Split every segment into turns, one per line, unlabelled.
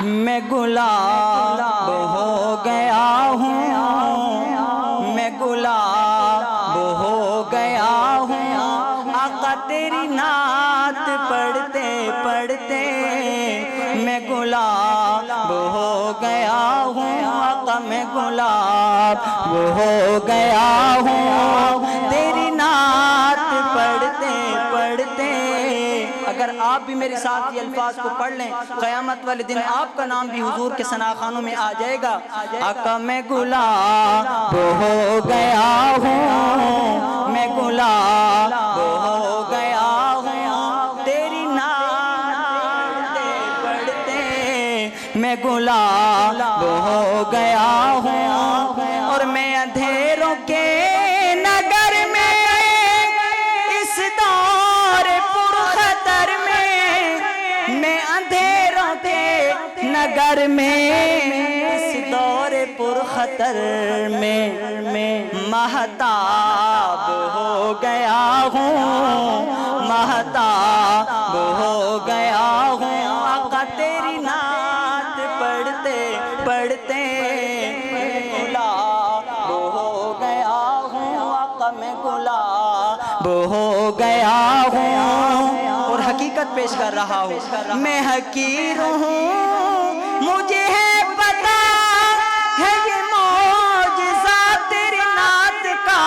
میں گلاب ہو گیا ہوں، میں گلاب ہو گیا ہوں، آقا تیری نعت پڑھتے پڑھتے میں گلاب ہو گیا ہوں، آقا میں گلاب ہو گیا ہوں، تیری نعت پڑھتے پڑھتے۔ اگر آپ بھی میرے ساتھ یہ الفاظ کو پڑھ لیں، قیامت والے دن آپ کا نام بھی حضور کے ثناخانوں میں آ جائے گا۔ آقا میں گلاب ہو گیا ہوں، میں گلاب ہو گیا ہوں، تیری نعت پڑھتے میں گلاب ہو گیا ہوں، اور میں اندھیروں کے نگر میں اس دور پرخطر میں اندھیروں کے نگر میں اس دور پرخطر میں مہتاب ہو گیا ہوں، مہتاب ہو گیا ہوں، آقا تیری نعت پڑھتے پڑھتے گلاب ہو گیا ہوں، آقا میں گلاب ہو گیا ہوں، اور حقیقت پیش کر رہا ہوں۔ میں حقیر ہوں، مجھے ہے پتا ہے یہ معجزہ تیری نعت کا،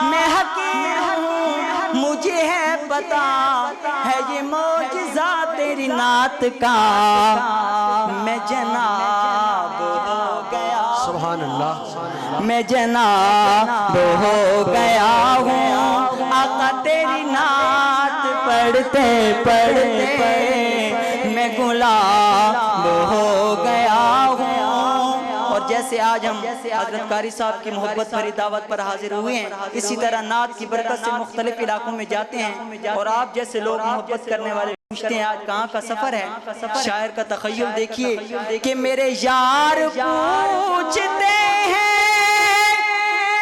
میں حقیر ہوں، مجھے ہے پتا ہے یہ معجزہ تیری نعت کا، میں جناب ہو گیا،
سبحان اللہ،
میں جناب ہو گیا ہوں، آقا تیری نعت پڑھتے پڑھتے میں گلاب ہو گیا ہوں۔ اور جیسے آج ہم حضرت قاری صاحب کی محبت بھری دعوت پر حاضر ہوئے ہیں، اسی طرح نعت کی برکت سے مختلف علاقوں میں جاتے ہیں، اور آپ جیسے لوگ محبت کرنے والے پوچھتے ہیں آج کہاں کا سفر ہے۔ شاعر کا تخیل دیکھیے کہ میرے یار پوچھتے ہیں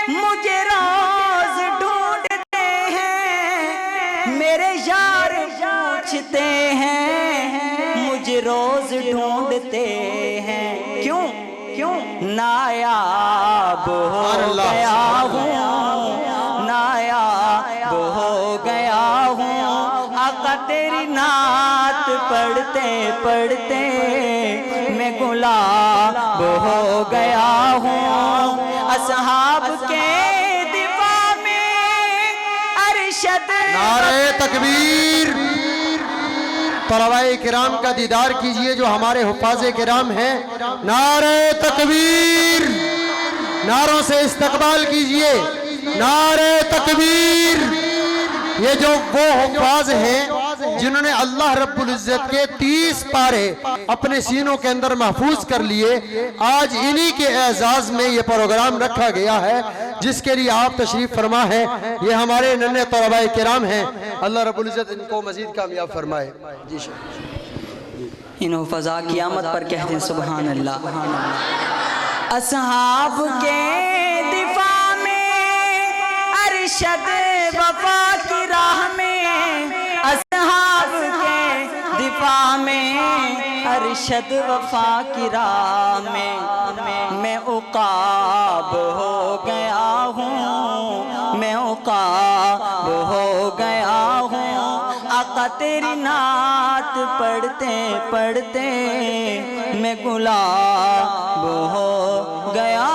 مجھے روز ڈھونڈتے ہیں، میرے یار پوچھتے ہیں مجھے روز ڈھونڈتے ہیں، کیوں نایاب ہو گیا ہوں، نایاب ہو گیا ہوں، آقا تیری نعت پڑھتے پڑھتے میں گلاب ہو گیا ہوں، اصحاب کے دفاع میں ارشد
نعرہ تکبیر۔ طلباء کرام کا دیدار کیجئے جو ہمارے حفاظ کرام ہیں، نعرہ تکبیر، نعروں سے استقبال کیجئے، نعرہ تکبیر۔ یہ جو وہ حفاظ ہیں جنہوں نے اللہ رب العزت کے 30 پارے اپنے سینوں کے اندر محفوظ کر لیے، آج انہی کے اعزاز میں یہ پروگرام رکھا گیا ہے جس کے لیے آپ تشریف فرما ہے۔ یہ ہمارے ننھے طلباء کرام ہیں، اللہ رب العزت ان کو مزید کامیاب فرمائے۔ جی
انہوں فضا قیامت پر کہتے ہیں سبحان اللہ۔ اصحاب کے دفاع میں ارشد وفا کی راہ میں، اصحاب کے دفاع میں ارشد وفا کی راہ میں عقاب ہو گیا ہوں، میں عقاب ہو گیا ہوں، آقا تیری نعت پڑھتے پڑھتے میں گلاب ہو گیا